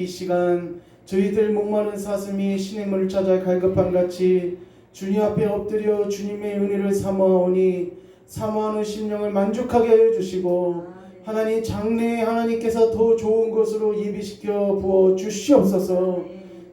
이 시간 저희들 목마른 사슴이 신의 물을 찾아 갈급한 같이 주님 앞에 엎드려 주님의 은혜를 사모하오니 사모하는 심령을 만족하게 하여 주시고 하나님 장래에 하나님께서 더 좋은 것으로 예비시켜 부어 주시옵소서.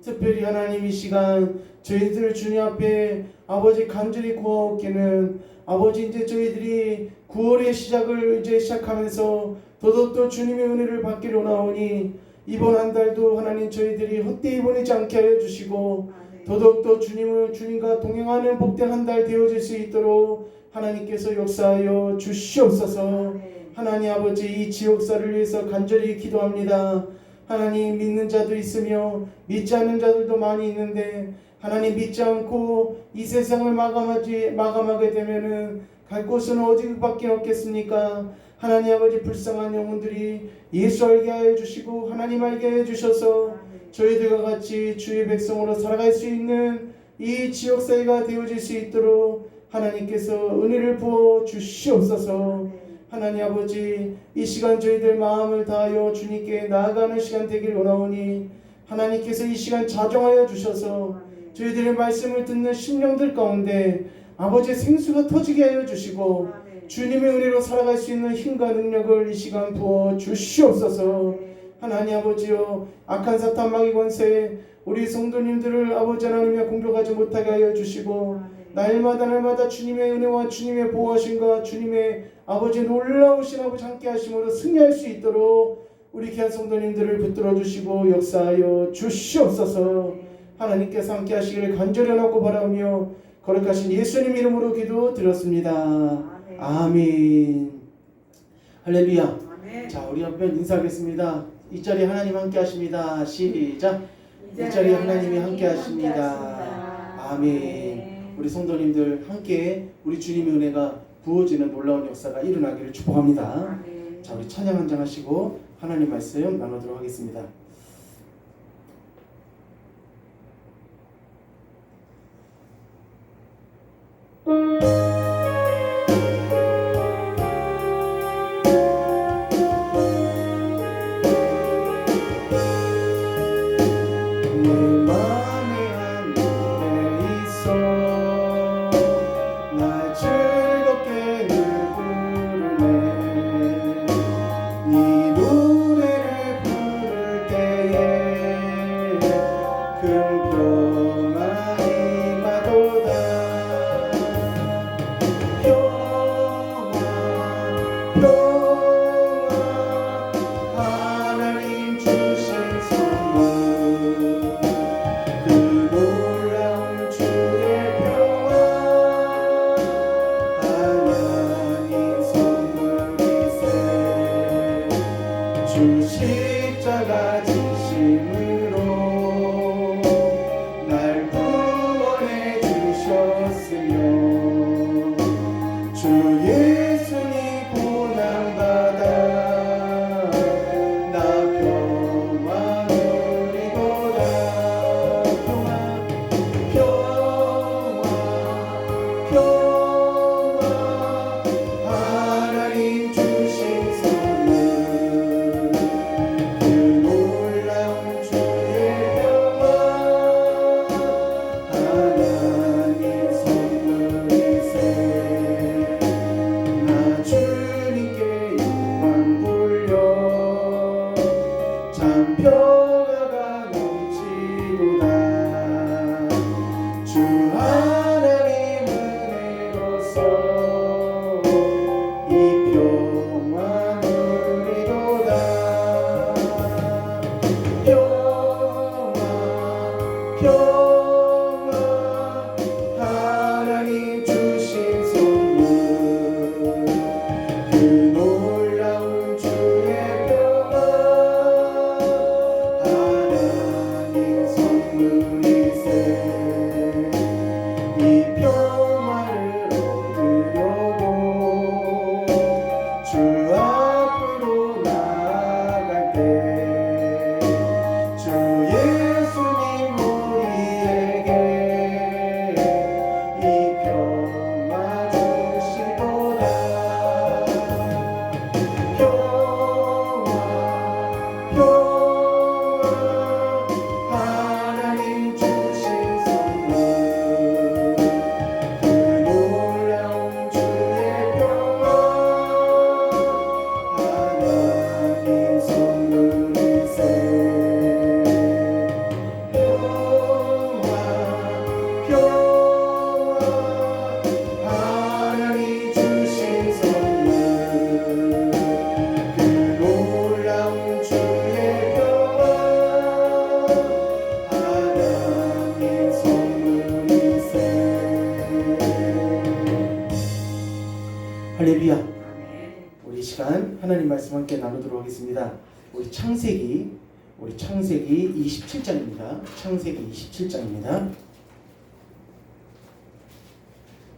특별히 하나님 이 시간 저희들 주님 앞에 아버지 간절히 구하옵기는 아버지 이제 저희들이 9월의 시작을 이제 시작하면서 더더욱 주님의 은혜를 받기로 나오니 이번 한 달도 하나님 저희들이 헛되이 보내지 않게 하여 주시고 더더욱 주님과 동행하는 복된 한 달 되어질 수 있도록 하나님께서 역사하여 주시옵소서. 하나님 아버지 이 지역사를 위해서 간절히 기도합니다. 하나님 믿는 자도 있으며 믿지 않는 자들도 많이 있는데 하나님 믿지 않고 이 세상을 마감하게 되면은 갈 곳은 어디밖에 없겠습니까? 하나님 아버지 불쌍한 영혼들이 예수 알게 하여 주시고 하나님 알게 해 주셔서 저희들과 같이 주의 백성으로 살아갈 수 있는 이 지역사회가 되어질 수 있도록 하나님께서 은혜를 부어 주시옵소서. 하나님 아버지 이 시간 저희들 마음을 다하여 주님께 나아가는 시간 되길 원하오니 하나님께서 이 시간 자정하여 주셔서 저희들의 말씀을 듣는 심령들 가운데 아버지의 생수가 터지게 하여 주시고 주님의 은혜로 살아갈 수 있는 힘과 능력을 이 시간 부어 주시옵소서. 하나님 아버지여 악한 사탄 마귀 권세 우리 성도님들을 아버지 하나님의 공격하지 못하게 하여 주시고 날마다 주님의 은혜와 주님의 보호하심과 주님의 아버지 놀라우신 아버지 함께 하심으로 승리할 수 있도록 우리 귀한 성도님들을 붙들어 주시고 역사하여 주시옵소서. 하나님께서 함께 하시기를 간절히 원하고 바라며 거룩하신 예수님 이름으로 기도드렸습니다. 아멘. 할렐루야. 아멘. 자, 우리 한번 인사하겠습니다. 이 자리에 하나님 함께 하십니다. 시작. 이 자리에 하나님이 함께 하십니다. 아멘. 우리 성도님들 함께 우리 주님의 은혜가 부어지는 놀라운 역사가 일어나기를 축복합니다. 아멘. 자, 우리 찬양 한 장 하시고 하나님 말씀 나누도록 하겠습니다. 말씀 함께 나누도록 하겠습니다. 우리 창세기 27장입니다. 창세기 27장입니다.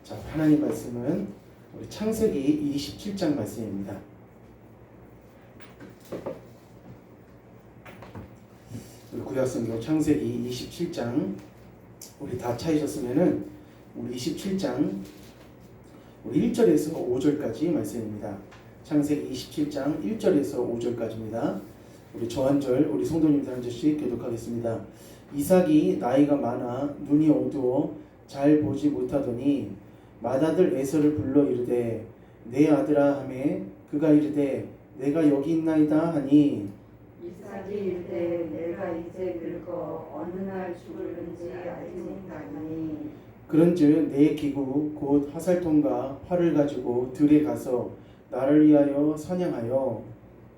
자, 하나님 말씀은 우리 창세기 27장 말씀입니다. 우리 구약성경 창세기 27장 우리 다 찾으셨으면은 우리 27장 우리 1절에서 5절까지 말씀입니다. 창세기 27장 1절에서 5절까지입니다. 우리 저 한 절, 우리 성도님들 한 절씩 교독하겠습니다. 이삭이 나이가 많아 눈이 어두워 잘 보지 못하더니 맏아들 에서를 불러 이르되 내 아들아 하매 그가 이르되 내가 여기 있나이다 하니 이삭이 이르되 내가 이제 늙어 어느 날 죽을는지 알지 못하니 그런즉 내 기구 곧 화살통과 활을 가지고 들에 가서 나를 위하여 사냥하여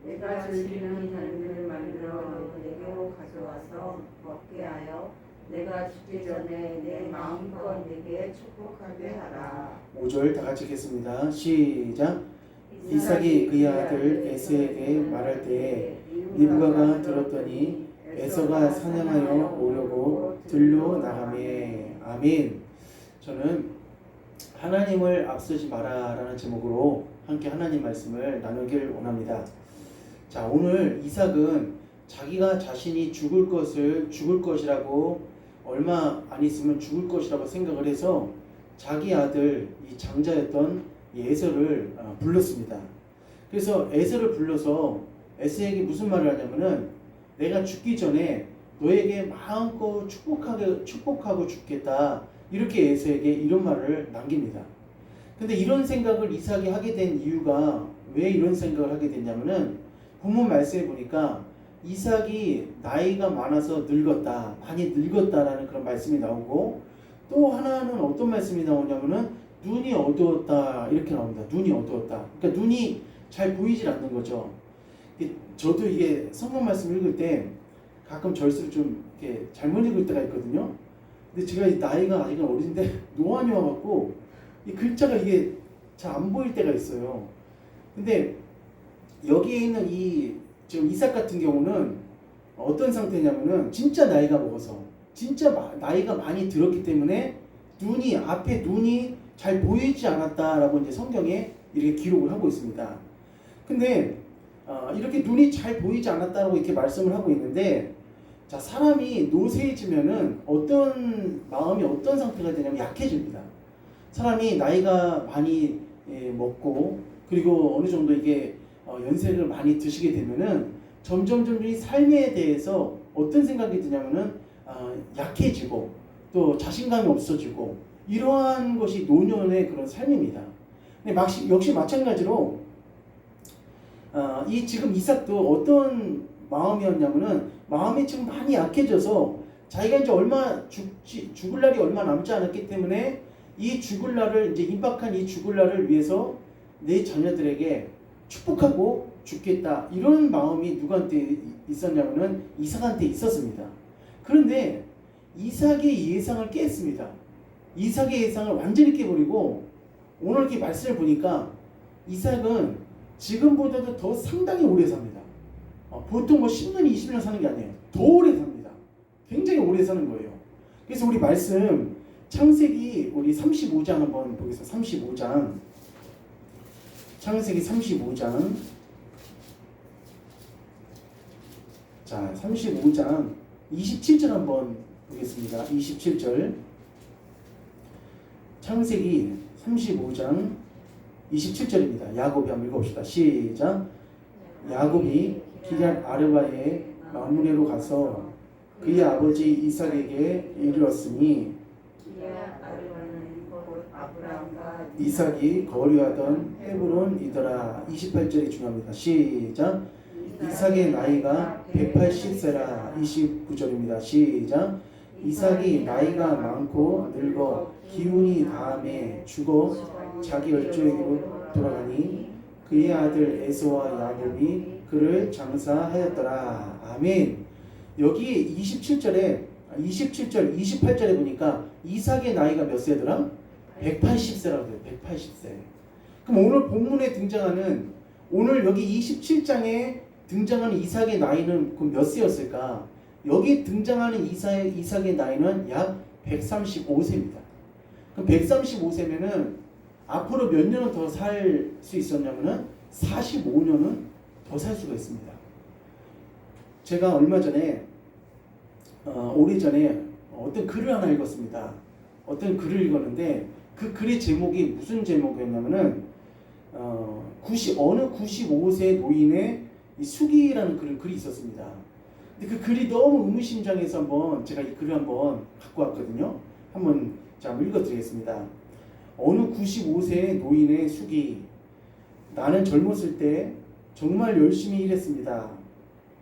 내가 즐기는 달걀을 만들어 내게로 가져와서 먹게 하여 내가 죽기 전에 내 마음껏 내게 축복하게 하라. 5절 다 같이 읽겠습니다. 시작. 이삭이 그의 아들 에서에게 말할 때에 리브가가 들었더니 에서가 사냥하여 오려고 들로 나가매. 아멘. 저는 하나님을 앞서지 마라 라는 제목으로 함께 하나님 말씀을 나누길 원합니다. 자, 오늘 이삭은 자기가 자신이 죽을 것이라고 얼마 안 있으면 죽을 것이라고 생각을 해서 자기 아들 이 장자였던 에서를 불렀습니다. 그래서 에서를 불러서 에서에게 무슨 말을 하냐면은 내가 죽기 전에 너에게 마음껏 축복하고 죽겠다, 이렇게 에서에게 이런 말을 남깁니다. 근데 이런 생각을 이삭이 하게 된 이유가, 왜 이런 생각을 하게 됐냐면은 본문 말씀에 보니까 이삭이 나이가 많아서 늙었다, 많이 늙었다라는 그런 말씀이 나오고, 또 하나는 어떤 말씀이 나오냐면은 눈이 어두웠다, 이렇게 나옵니다. 눈이 어두웠다. 그러니까 눈이 잘 보이질 않는 거죠. 저도 이게 성경 말씀 읽을 때 가끔 절수를 좀 이렇게 잘못 읽을 때가 있거든요. 근데 제가 이 나이가 아직은 어린데 노안이 와갖고 이 글자가 이게 잘 안 보일 때가 있어요. 근데 여기에 있는 이 지금 이삭 같은 경우는 어떤 상태냐면은 진짜 나이가 먹어서, 진짜 나이가 많이 들었기 때문에 앞에 눈이 잘 보이지 않았다라고 이제 성경에 이렇게 기록을 하고 있습니다. 근데 이렇게 눈이 잘 보이지 않았다라고 이렇게 말씀을 하고 있는데, 자, 사람이 노쇠해지면은 어떤 마음이 어떤 상태가 되냐면 약해집니다. 사람이 나이가 많이 먹고, 그리고 어느 정도 이게 연세를 많이 드시게 되면은 점점 이 삶에 대해서 어떤 생각이 드냐면은 약해지고 또 자신감이 없어지고, 이러한 것이 노년의 그런 삶입니다. 근데 역시 마찬가지로 이 지금 이삭도 어떤 마음이었냐면은 마음이 지금 많이 약해져서 자기가 이제 죽을 날이 얼마 남지 않았기 때문에 이 죽을 날을, 이제 임박한 이 죽을 날을 위해서 내 자녀들에게 축복하고 죽겠다, 이런 마음이 누구한테 있었냐면은 이삭한테 있었습니다. 그런데 이삭의 예상을 깼습니다. 이삭의 예상을 완전히 깨버리고, 오늘 이렇게 말씀을 보니까 이삭은 지금보다도 더 상당히 오래 삽니다. 보통 뭐 10년, 20년 사는 게 아니에요. 더 오래 삽니다. 굉장히 오래 사는 거예요. 그래서 우리 말씀 창세기 우리 35장 한번 보겠습니다. 35장, 창세기 35장. 자, 35장 27절 한번 보겠습니다. 27절. 창세기 35장 27절입니다. 야곱이 한번 읽어봅시다. 시작. 야곱이 기럇 아르바의 마므레로 가서 그의 아버지 이삭에게 이르렀으니 이삭이 거류하던 헤브론이더라. 28절이 중요합니다. 시작. 이삭의 나이가 180세라. 29절입니다. 시작. 이삭이 나이가 많고 늙어 기운이 다함에 죽어 자기 열조에게로 돌아가니 그의 아들 에서와 야곱이 그를 장사하였더라. 아멘. 여기 27절, 28절에 보니까 이삭의 나이가 몇 세더라? 180세라고 해요. 180세. 그럼 오늘 본문에 등장하는 오늘 여기 27장에 등장하는 이삭의 나이는 그럼 몇 세였을까? 여기 등장하는 이삭의 나이는 약 135세입니다. 그럼 135세면은 앞으로 몇 년은 더 살 수 있었냐면은 45년은 더 살 수가 있습니다. 제가 얼마 전에 오래전에 어떤 글을 하나 읽었습니다. 어떤 글을 읽었는데 그 글의 제목이 무슨 제목이었냐면은 어느 95세 노인의 이 수기라는 글이 있었습니다. 근데 그 글이 너무 의미심장해서 한번 제가 이 글을 한번 갖고 왔거든요. 한번 제가 읽어드리겠습니다. 어느 95세 노인의 수기. 나는 젊었을 때 정말 열심히 일했습니다.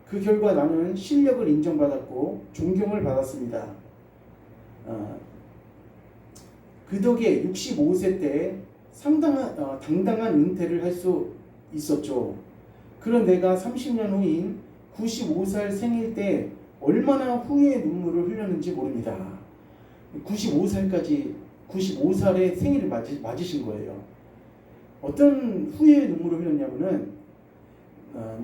그 결과 나는 실력을 인정받았고 존경을 받았습니다. 그 덕에 65세 때 당당한 은퇴를 할 수 있었죠. 그런 내가 30년 후인 95살 생일 때 얼마나 후회의 눈물을 흘렸는지 모릅니다. 95살의 생일을 맞으신 거예요. 어떤 후회의 눈물을 흘렸냐면은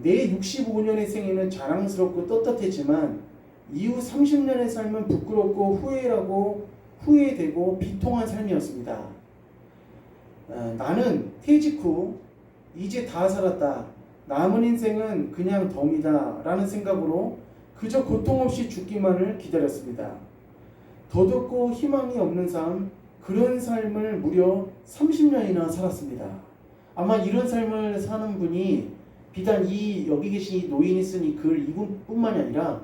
내 65년의 생애는 자랑스럽고 떳떳했지만 이후 30년의 삶은 부끄럽고 후회되고 비통한 삶이었습니다. 나는 퇴직 후 이제 다 살았다. 남은 인생은 그냥 덤이다 라는 생각으로 그저 고통 없이 죽기만을 기다렸습니다. 덧없고 희망이 없는 삶, 그런 삶을 무려 30년이나 살았습니다. 아마 이런 삶을 사는 분이 비단 여기 계신 이 노인이 쓴 이 글 이분뿐만이 아니라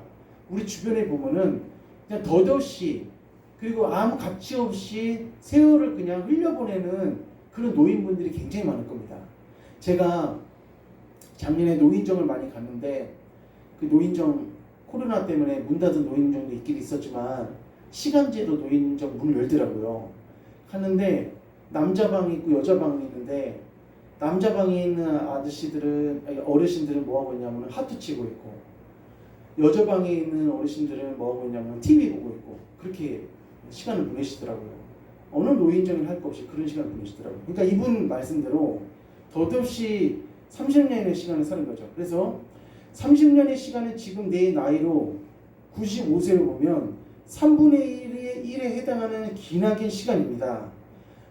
우리 주변에 보면은 그냥 덧없이 그리고 아무 가치 없이 세월을 그냥 흘려보내는 그런 노인분들이 굉장히 많을 겁니다. 제가 작년에 노인정을 많이 갔는데 그 노인정 코로나 때문에 문 닫은 노인정도 있긴 있었지만 시간제로 노인정 문을 열더라고요. 갔는데 남자 방이 있고 여자 방이 있는데 남자 방에 있는 어르신들은 뭐 하고 있냐면 하트 치고 있고 여자 방에 있는 어르신들은 뭐 하고 있냐면 TV 보고 있고 그렇게 시간을 보내시더라고요. 어느 노인정이 할 것 없이 그런 시간을 보내시더라고요. 그러니까 이분 말씀대로 덧없이 30년의 시간을 사는 거죠. 그래서 30년의 시간은 지금 내 나이로 95세를 보면 3분의 1에 해당하는 기나긴 시간입니다.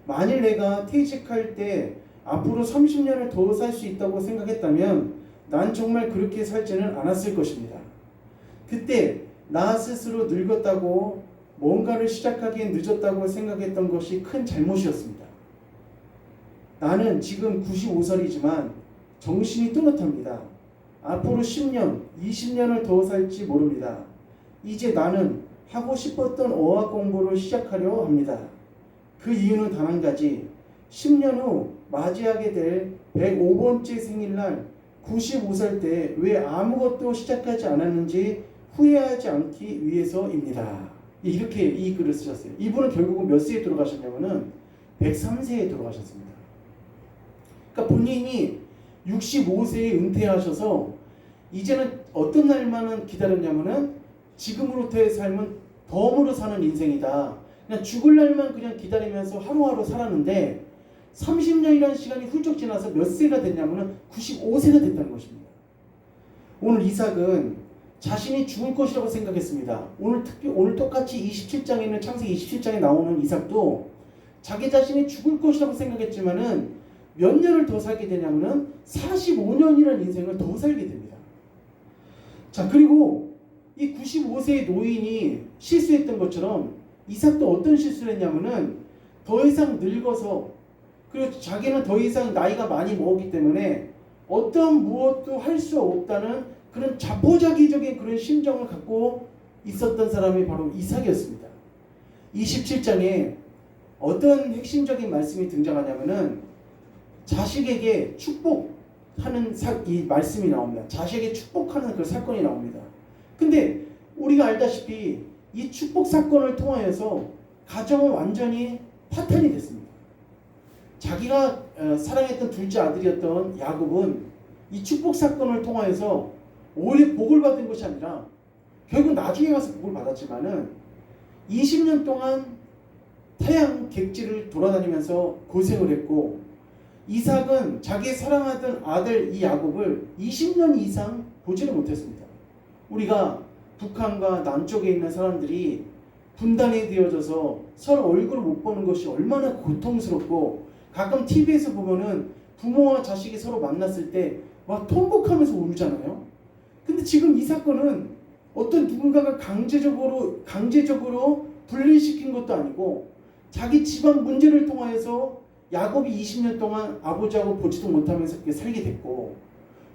만일 내가 퇴직할 때 앞으로 30년을 더 살 수 있다고 생각했다면 난 정말 그렇게 살지는 않았을 것입니다. 그때 나 스스로 늙었다고 뭔가를 시작하기엔 늦었다고 생각했던 것이 큰 잘못이었습니다. 나는 지금 95살이지만 정신이 또렷합니다. 앞으로 10년, 20년을 더 살지 모릅니다. 이제 나는 하고 싶었던 어학 공부를 시작하려 합니다. 그 이유는 단 한 가지. 10년 후 맞이하게 될 105번째 생일날 95살 때 왜 아무것도 시작하지 않았는지 후회하지 않기 위해서입니다. 이렇게 이 글을 쓰셨어요. 이분은 결국은 몇 세에 돌아가셨냐면은 103세에 돌아가셨습니다. 그러니까 본인이 65세에 은퇴하셔서 이제는 어떤 날만은 기다렸냐면은 지금으로부터의 삶은 덤으로 사는 인생이다. 그냥 죽을 날만 그냥 기다리면서 하루하루 살았는데 30년이라는 시간이 훌쩍 지나서 몇 세가 됐냐면은 95세가 됐다는 것입니다. 오늘 이삭은 자신이 죽을 것이라고 생각했습니다. 오늘 똑같이 27장에 있는 창세기 27장에 나오는 이삭도 자기 자신이 죽을 것이라고 생각했지만은 몇 년을 더 살게 되냐면은 45년이라는 인생을 더 살게 됩니다. 자, 그리고 이 95세의 노인이 실수했던 것처럼 이삭도 어떤 실수를 했냐면은 더 이상 늙어서 그리고 자기는 더 이상 나이가 많이 먹었기 때문에 어떤 무엇도 할 수 없다는 그런 자포자기적인 그런 심정을 갖고 있었던 사람이 바로 이삭이었습니다. 27장에 어떤 핵심적인 말씀이 등장하냐면은 자식에게 축복하는 이 말씀이 나옵니다. 자식에게 축복하는 그 사건이 나옵니다. 근데 우리가 알다시피 이 축복 사건을 통하여서 가정은 완전히 파탄이 됐습니다. 자기가 사랑했던 둘째 아들이었던 야곱은 이 축복 사건을 통하여서 오히려 복을 받은 것이 아니라 결국 나중에 가서 복을 받았지만은 20년 동안 타양 객지를 돌아다니면서 고생을 했고 이삭은 자기 사랑하던 아들 이 야곱을 20년 이상 보지를 못했습니다. 우리가 북한과 남쪽에 있는 사람들이 분단이 되어져서 서로 얼굴을 못 보는 것이 얼마나 고통스럽고, 가끔 TV에서 보면은 부모와 자식이 서로 만났을 때 막 통곡하면서 울잖아요. 근데 지금 이 사건은 어떤 누군가가 강제적으로 분리시킨 것도 아니고, 자기 집안 문제를 통하여서 야곱이 20년 동안 아버지하고 보지도 못하면서 그렇게 살게 됐고,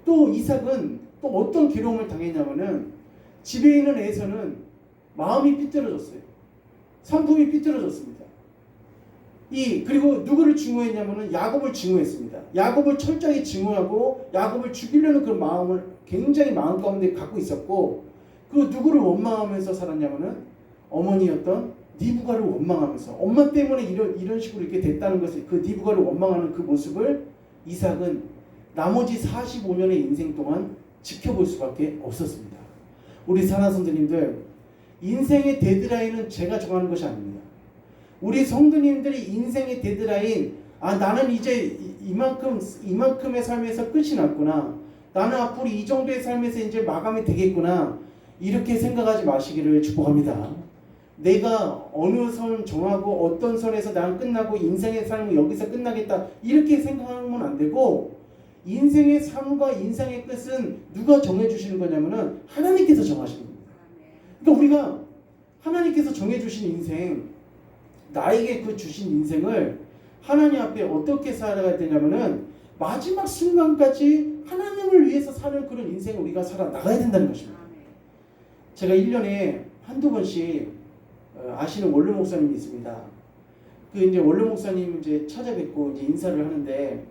또 이삭은 또 어떤 괴로움을 당했냐면은 집에 있는 에서는 마음이 삐뚤어졌어요. 성품이 삐뚤어졌습니다. 그리고 누구를 증오했냐면은 야곱을 증오했습니다. 야곱을 철저히 증오하고 야곱을 죽이려는 그 마음을 굉장히 마음 가운데 갖고 있었고, 그 누구를 원망하면서 살았냐면은 어머니였던 니브가를 원망하면서, 엄마 때문에 이런 식으로 이렇게 됐다는 것을, 그 니브가를 원망하는 그 모습을 이삭은 나머지 45년의 인생 동안 지켜볼 수밖에 없었습니다. 우리 사나 성도님들, 인생의 데드라인은 제가 정하는 것이 아닙니다. 우리 성도님들이 인생의 데드라인, 나는 이제 이만큼의 삶에서 끝이 났구나, 나는 앞으로 이 정도의 삶에서 이제 마감이 되겠구나, 이렇게 생각하지 마시기를 축복합니다. 내가 어느 선 정하고 어떤 선에서 난 끝나고 인생의 삶은 여기서 끝나겠다, 이렇게 생각하면 안 되고, 인생의 삶과 인생의 끝은 누가 정해주시는 거냐면은 하나님께서 정하시는 겁니다. 그러니까 우리가 하나님께서 정해주신 인생, 나에게 그 주신 인생을 하나님 앞에 어떻게 살아가야 되냐면은 마지막 순간까지 하나님을 위해서 사는 그런 인생을 우리가 살아나가야 된다는 것입니다. 제가 1년에 한두 번씩 아시는 원로 목사님이 있습니다. 그 이제 원로 목사님 이제 찾아뵙고 이제 인사를 하는데,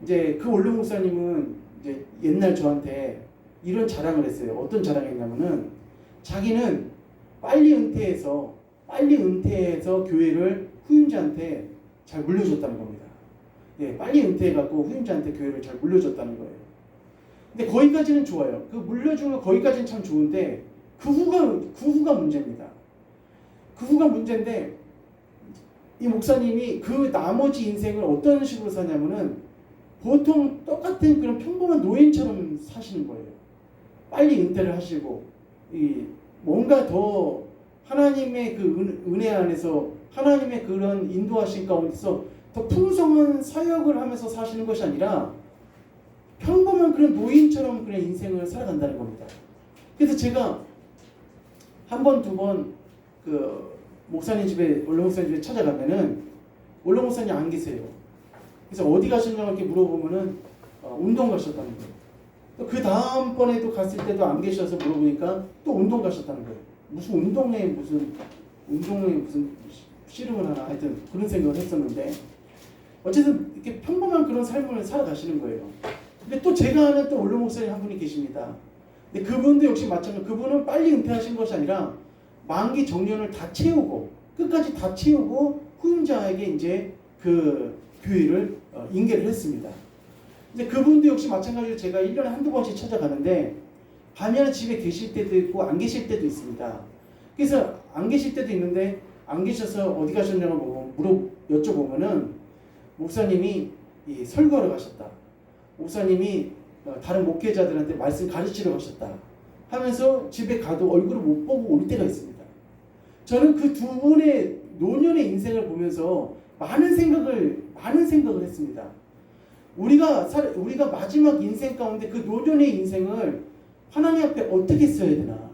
이제 그 원로 목사님은 이제 옛날 저한테 이런 자랑을 했어요. 어떤 자랑했냐면은 자기는 빨리 은퇴해서 교회를 후임자한테 잘 물려줬다는 겁니다. 빨리 은퇴해갖고 후임자한테 교회를 잘 물려줬다는 거예요. 근데 거기까지는 좋아요. 그 물려주는 거기까지는 참 좋은데 그 후가 문제입니다. 그 후가 문제인데, 이 목사님이 그 나머지 인생을 어떤 식으로 사냐면은 보통 똑같은 그런 평범한 노인처럼 사시는 거예요. 빨리 은퇴를 하시고 뭔가 더 하나님의 그 은혜 안에서, 하나님의 그런 인도하신 가운데서 더 풍성한 사역을 하면서 사시는 것이 아니라 평범한 그런 노인처럼 그런 인생을 살아간다는 겁니다. 그래서 제가 한 번, 두 번 그 목사님 집에, 원로 목사님 집에 찾아가면은 원로 목사님 안 계세요. 그래서 어디 가셨냐고 이렇게 물어보면은 운동 가셨다는 거예요. 그 다음번에도 갔을 때도 안 계셔서 물어보니까 또 운동 가셨다는 거예요. 무슨 운동에 무슨 씨름을 하나, 하여튼 그런 생각을 했었는데, 어쨌든 이렇게 평범한 그런 삶을 살아가시는 거예요. 근데 또 제가 아는 또 원로 목사님 한 분이 계십니다. 근데 그분도 역시 마찬가지로, 그분은 빨리 은퇴하신 것이 아니라 만기 정년을 다 채우고 끝까지 다 채우고 후임자에게 이제 그 교회를 인계를 했습니다. 이제 그분도 역시 마찬가지로 제가 1년에 한두 번씩 찾아가는데, 반면에 집에 계실 때도 있고 안 계실 때도 있습니다. 그래서 안 계실 때도 있는데, 안 계셔서 어디 가셨냐고 여쭤보면은 목사님이 설교하러 가셨다, 목사님이 다른 목회자들한테 말씀 가르치러 가셨다 하면서 집에 가도 얼굴을 못 보고 올 때가 있습니다. 저는 그 두 분의 노년의 인생을 보면서 많은 생각을 했습니다. 우리가 마지막 인생 가운데 그 노년의 인생을 하나님 앞에 어떻게 써야 되나?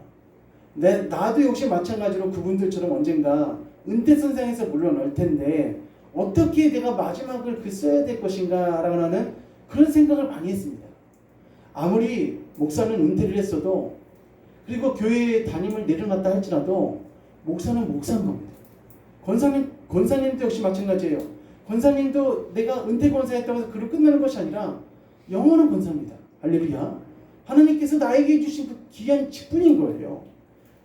나도 역시 마찬가지로 그분들처럼 언젠가 은퇴 선상에서 물러날 텐데 어떻게 내가 마지막을 써야 될 것인가 라는 그런 생각을 많이 했습니다. 아무리 목사는 은퇴를 했어도, 그리고 교회에 담임을 내려놨다 할지라도 목사는 목사인 겁니다. 권사님도 역시 마찬가지예요. 권사님도 내가 은퇴 권사했다고 해서 그로 끝나는 것이 아니라 영원한 권사입니다. 할렐루야. 하나님께서 나에게 주신 그 귀한 직분인 거예요.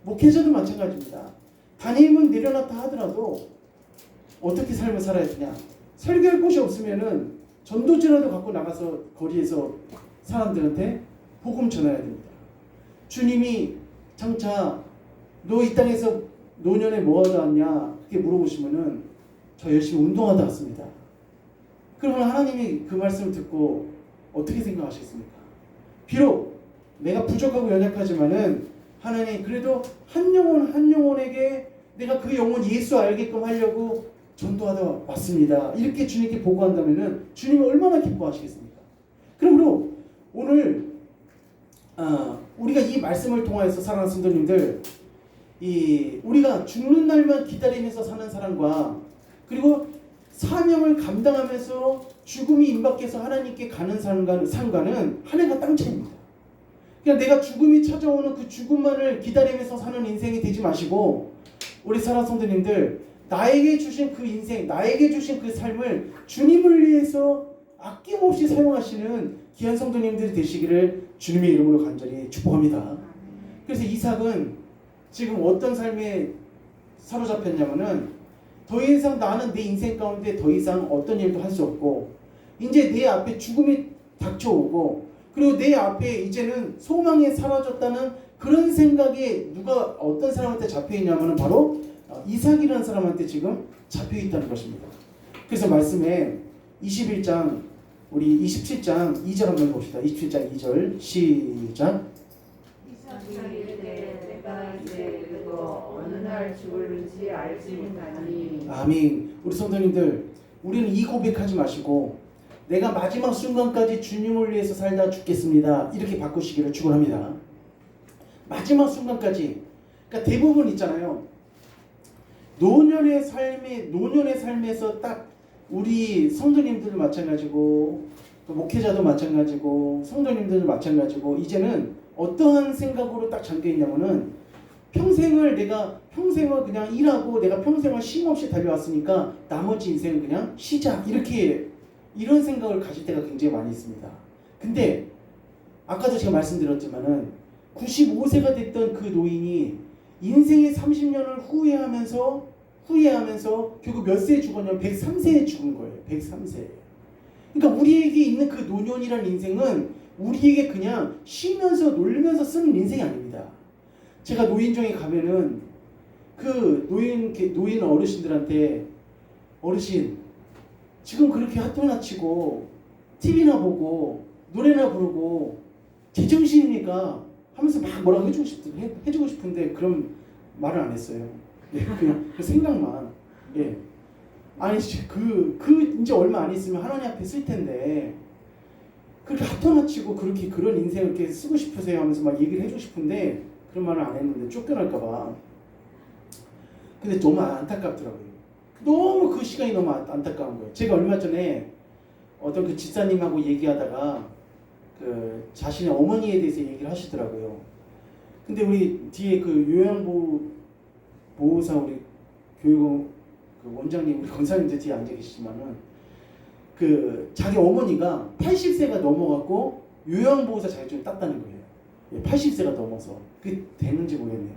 목회자도 마찬가지입니다. 담임은 내려놨다 하더라도 어떻게 삶을 살아야 되냐? 설교할 곳이 없으면은 전도지라도 갖고 나가서 거리에서 사람들한테 복음 전해야 됩니다. 주님이 장차 너 이 땅에서 노년에 뭐 하다 왔냐? 그렇게 물어보시면은 저 열심히 운동하다 왔습니다. 그러면 하나님이 그 말씀을 듣고 어떻게 생각하시겠습니까? 비록 내가 부족하고 연약하지만은 하나님 그래도 한 영혼 한 영혼에게 내가 그 영혼 예수 알게끔 하려고 전도하다 왔습니다. 이렇게 주님께 보고한다면은 주님이 얼마나 기뻐하시겠습니까? 그러므로 오늘 우리가 이 말씀을 통하여서 사랑하는 성도님들, 우리가 죽는 날만 기다리면서 사는 사람과 그리고 사명을 감당하면서 죽음이 임박해서 하나님께 가는 상관은 하늘과 땅 차이입니다. 그냥 내가 죽음이 찾아오는 그 죽음만을 기다리면서 사는 인생이 되지 마시고, 우리 사랑하는 성도님들, 나에게 주신 그 인생, 나에게 주신 그 삶을 주님을 위해서 아낌없이 사용하시는 귀한 성도님들이 되시기를 주님의 이름으로 간절히 축복합니다. 그래서 이삭은 지금 어떤 삶에 사로잡혔냐면은 더 이상 나는 내 인생 가운데 더 이상 어떤 일도 할 수 없고, 이제 내 앞에 죽음이 닥쳐오고, 그리고 내 앞에 이제는 소망이 사라졌다는 그런 생각에 누가 어떤 사람한테 잡혀있냐면 바로 이삭이라는 사람한테 지금 잡혀있다는 것입니다. 그래서 말씀에 21장 우리 27장 2절 한번 봅시다. 27장 2절 시작. 이삭이 이르되 내가 이제 늙어 어느 날 죽을지 알지 못하니. 아멘. 우리 성도님들, 우리는 이 고백하지 마시고 내가 마지막 순간까지 주님을 위해서 살다 죽겠습니다, 이렇게 바꾸시기를 축원합니다. 마지막 순간까지. 그러니까 대부분 있잖아요. 노년의 삶에서 딱 우리 성도님들도 마찬가지고 또 목회자도 마찬가지고 성도님들도 마찬가지고 이제는 어떠한 생각으로 딱 잠겨 있냐면은 평생을 그냥 일하고 내가 평생을 쉼 없이 달려왔으니까 나머지 인생은 그냥 쉬자, 이런 생각을 가질 때가 굉장히 많이 있습니다. 근데 아까도 제가 말씀드렸지만은 95세가 됐던 그 노인이 인생의 30년을 후회하면서 결국 몇 세에 죽었냐면 103세에 죽은 거예요. 103세. 그러니까 우리에게 있는 그 노년이라는 인생은 우리에게 그냥 쉬면서 놀면서 쓰는 인생이 아닙니다. 제가 노인정에 가면은 그 노인 어르신들한테, 어르신 지금 그렇게 핫도나 치고 TV나 보고 노래나 부르고 제정신입니까? 하면서 막 뭐라고 해주고 싶은데 그런 말을 안 했어요. 예, 그냥 그 생각만. 예. 아니 이제 얼마 안 있으면 하나님 앞에 쓸 텐데 그렇게 핫도나 치고 그런 인생을 이렇게 쓰고 싶으세요 하면서 막 얘기를 해주고 싶은데 그런 말을 안 했는데 쫓겨날까봐. 근데 너무 안타깝더라고요. 너무 그 시간이 너무 안타까운 거예요. 제가 얼마 전에 어떤 그 집사님하고 얘기하다가 그 자신의 어머니에 대해서 얘기를 하시더라고요. 근데 우리 뒤에 그 요양보호사 우리 교육 그 원장님, 우리 권사님들 뒤에 앉아 계시지만은 그 자기 어머니가 80세가 넘어갔고 요양보호사 자격증을 땄다는 거예요. 예, 80세가 넘어서 그게 되는지 모르겠네요.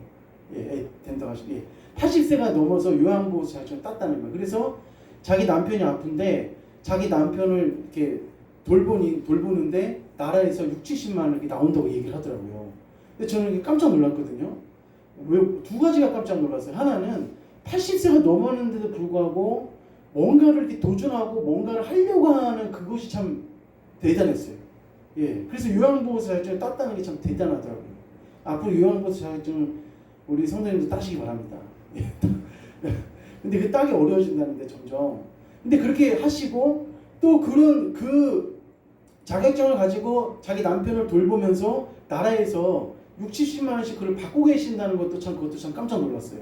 예, 된다고 하시고, 예, 80세가 넘어서 요양보호사 자격증을 땄다는 거예요. 그래서 자기 남편이 아픈데 자기 남편을 이렇게 돌보는데 나라에서 60-70만 원 이렇게 나온다고 얘기를 하더라고요. 근데 저는 이렇게 깜짝 놀랐거든요. 왜 두 가지가 깜짝 놀랐어요. 하나는 80세가 넘었는데도 불구하고 뭔가를 이렇게 도전하고 뭔가를 하려고 하는 그것이 참 대단했어요. 예, 그래서 요양보호사 자격증을 땄다는 게 참 대단하더라고요. 앞으로 요양보호사 자격증 우리 성도님도 따시기 바랍니다. 예. 근데 그 따기 어려워진다는데 점점. 근데 그렇게 하시고 또 그 자격증을 가지고 자기 남편을 돌보면서 나라에서 60-70만 원씩 그걸 받고 계신다는 것도 참 깜짝 놀랐어요.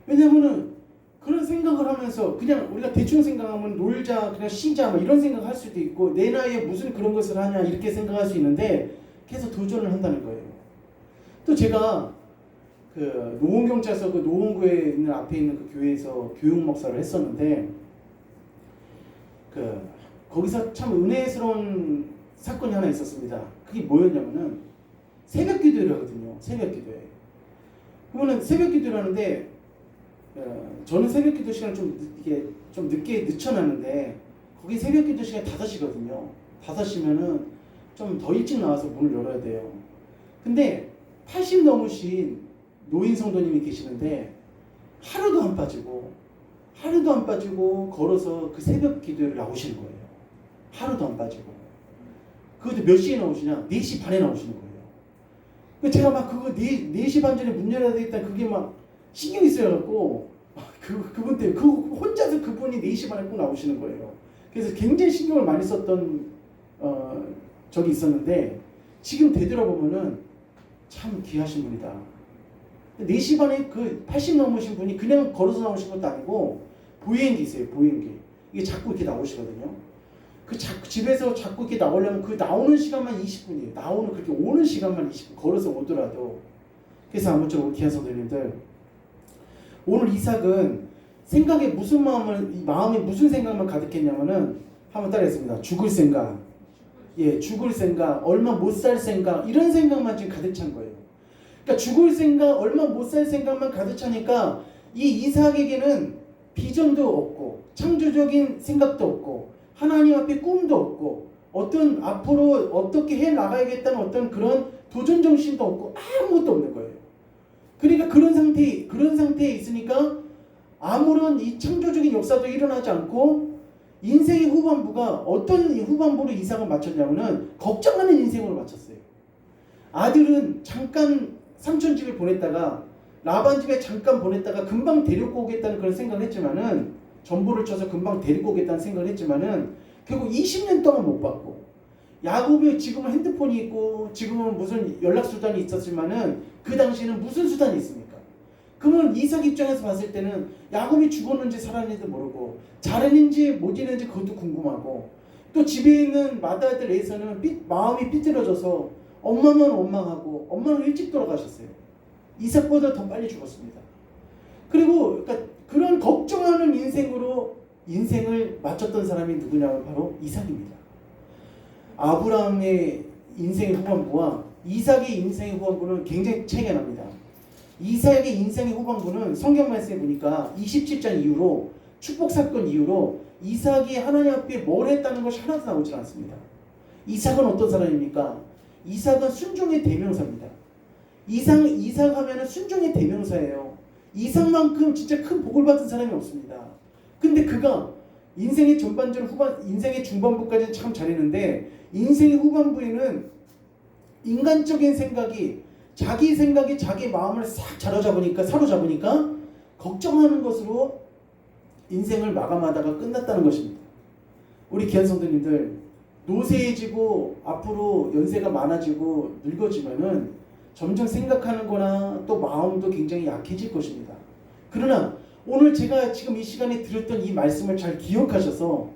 왜냐면은 그런 생각을 하면서 그냥 우리가 대충 생각하면 놀자, 그냥 쉬자, 막 이런 생각할 수도 있고 내 나이에 무슨 그런 것을 하냐 이렇게 생각할 수 있는데 계속 도전을 한다는 거예요. 또 제가 그 노원경찰서 그 노원구에 있는 앞에 있는 그 교회에서 교육 목사를 했었는데 그 거기서 참 은혜스러운 사건이 하나 있었습니다. 그게 뭐였냐면은 새벽 기도를 하거든요. 새벽 기도에. 그러면은 새벽 기도를 하는데 저는 새벽 기도 시간 좀 늦게 늦춰놨는데 거기 새벽 기도 시간이 5시거든요. 5시면은 좀 더 일찍 나와서 문을 열어야 돼요. 근데 80 넘으신 노인 성도님이 계시는데 하루도 안 빠지고 걸어서 그 새벽 기도를 나오시는 거예요. 하루도 안 빠지고. 그것도 몇 시에 나오시냐? 4시 반에 나오시는 거예요. 그 제가 막 그거 4시 반 전에 문 열어야 되겠다 그게 막 신경이 쓰여갖고 그분 때문에 혼자서 그분이 4시 반에 꼭 나오시는 거예요. 그래서 굉장히 신경을 많이 썼던 적이 있었는데 지금 되돌아보면은 참 귀하신 분이다. 4시 반에 그 80 넘으신 분이 그냥 걸어서 나오신 것도 아니고 보행기세요. 보행기. 이게 자꾸 이렇게 나오시거든요. 집에서 자꾸 이렇게 나오려면 그 나오는 시간만 20분이에요. 나오는 그렇게 오는 시간만 20분 걸어서 오더라도. 그래서 아무쪼록 귀한 성도님들 오늘 이삭은 생각에 무슨 마음에 무슨 생각만 가득했냐면은 한번 따라했습니다. 죽을 생각, 죽을 생각, 얼마 못 살 생각 이런 생각만 지금 가득 찬 거예요. 그러니까 죽을 생각, 얼마 못 살 생각만 가득 차니까 이 이삭에게는 비전도 없고 창조적인 생각도 없고 하나님 앞에 꿈도 없고 어떤 앞으로 어떻게 해 나가야겠다는 어떤 그런 도전 정신도 없고 아무것도 없는 거예요. 그러니까 그런 상태에 있으니까 아무런 이 창조적인 역사도 일어나지 않고 인생의 후반부가 어떤 후반부로 이삭을 마쳤냐면은 걱정하는 인생으로 마쳤어요. 아들은 잠깐 삼촌 집에 보냈다가 라반 집에 잠깐 보냈다가 금방 데리고 오겠다는 그런 생각을 했지만은 전보를 쳐서 금방 데리고 오겠다는 생각을 했지만은 결국 20년 동안 못 봤고 야곱이 지금은 핸드폰이 있고 지금은 무슨 연락 수단이 있었지만은 그 당시에는 무슨 수단이 있습니까? 그러면 이삭 입장에서 봤을 때는 야곱이 죽었는지 살았는지도 모르고 잘했는지 못 했는지 그것도 궁금하고 또 집에 있는 맏아들에서는 마음이 삐뚤어져서 엄마만 원망하고 엄마는 일찍 돌아가셨어요. 이삭보다 더 빨리 죽었습니다. 그리고 그러니까 그런 걱정하는 인생으로 인생을 마쳤던 사람이 누구냐면 바로 이삭입니다. 아브라함의 인생의 후반부와 이삭의 인생의 후반부는 굉장히 차이가 납니다. 이삭의 인생의 후반부는 성경 말씀에 보니까 27장 이후로 축복 사건 이후로 이삭이 하나님 앞에 뭘 했다는 것이 하나도 나오지 않습니다. 이삭은 어떤 사람입니까? 이삭은 순종의 대명사입니다. 이삭 하면은 순종의 대명사예요. 이삭만큼 진짜 큰 복을 받은 사람이 없습니다. 근데 그가 인생의 인생의 중반부까지는 참 잘했는데 인생의 후반부에는 인간적인 생각이 자기 마음을 싹 사로잡으니까 걱정하는 것으로 인생을 마감하다가 끝났다는 것입니다. 우리 귀한 성도님들 노쇠해지고 앞으로 연세가 많아지고 늙어지면은 점점 생각하는 거나 또 마음도 굉장히 약해질 것입니다. 그러나 오늘 제가 지금 이 시간에 드렸던 이 말씀을 잘 기억하셔서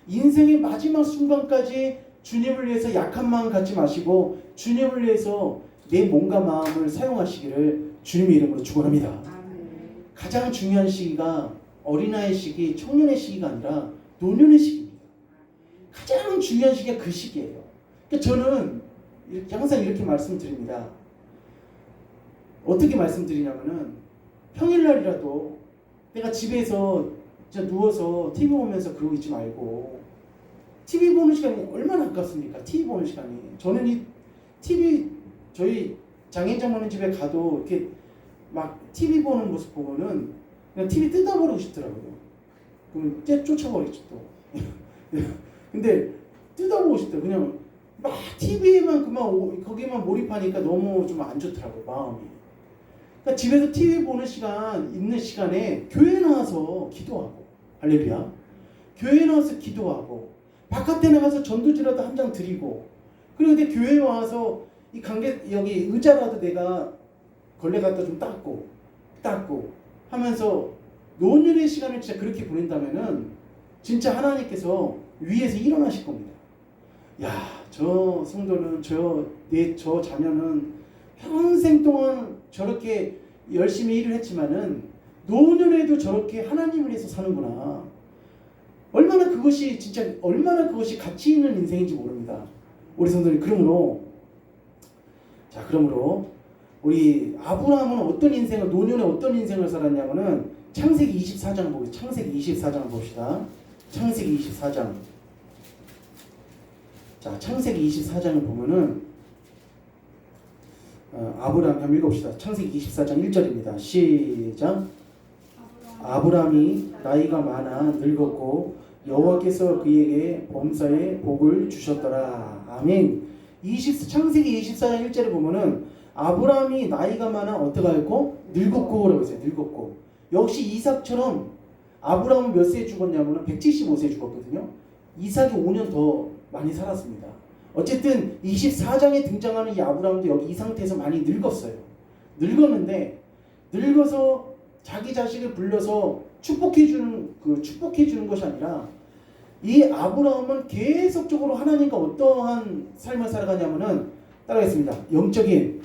인생의 마지막 순간까지 주님을 위해서 약한 마음 갖지 마시고 주님을 위해서 내 몸과 마음을 사용하시기를 주님의 이름으로 축원합니다. 가장 중요한 시기가 어린아이 시기, 청년의 시기가 아니라 노년의 시기입니다. 가장 중요한 시기가 그 시기예요. 그러니까 저는 항상 이렇게 말씀드립니다. 어떻게 말씀드리냐면은 평일날이라도 내가 집에서 진짜 누워서 TV 보면서 그러고 있지 말고 TV 보는 시간이 얼마나 아깝습니까? TV 보는 시간이. 저는 이 TV 저희 장인 장모님 집에 가도 이렇게 막 TV 보는 모습 보고는 그냥 TV 뜯어버리고 싶더라고요. 그럼 쫓아버리죠 또. 근데 뜯어보고 싶더라고요. 그냥 막 TV에만 거기만 몰입하니까 너무 좀 안 좋더라고요 마음이. 그러니까 집에서 TV 보는 있는 시간에 교회 나와서 기도하고 할렐루야. 교회 나와서 기도하고 바깥에 나가서 전도지라도 한 장 드리고 그리고 근데 교회 와서 이 여기 의자라도 내가 걸레 갖다 좀 닦고 하면서 노년의 시간을 진짜 그렇게 보낸다면은 진짜 하나님께서 위에서 일어나실 겁니다. 야, 저 성도는 저 자녀는 평생 동안 저렇게 열심히 일을 했지만은 노년에도 저렇게 하나님을 위해서 사는구나. 얼마나 그것이 가치 있는 인생인지 모릅니다. 우리 성도님 그러므로 우리 아브라함은 노년에 어떤 인생을 살았냐면은 창세기 24장 봅시다. 창세기 24장. 자, 창세기 24장을 보면은 아브라함 한번 읽어봅시다. 창세기 24장 1절입니다. 시작. 아브라함이 나이가 많아 늙었고 여호와께서 그에게 범사에 복을 주셨더라. 아멘. 창세기 24장 1절에 보면은 아브라함이 나이가 많아 어떻게 하였고 늙었고 라고 했어요. 늙었고. 역시 이삭처럼 아브라함은 몇 세에 죽었냐면은 175세에 죽었거든요. 이삭이 5년 더 많이 살았습니다. 어쨌든 24장에 등장하는 이 아브라함도 여기 이 상태에서 많이 늙었어요. 늙었는데 늙어서 자기 자식을 불러서 축복해 주는 것이 아니라 이 아브라함은 계속적으로 하나님과 어떠한 삶을 살아가냐면은 따라하겠습니다. 영적인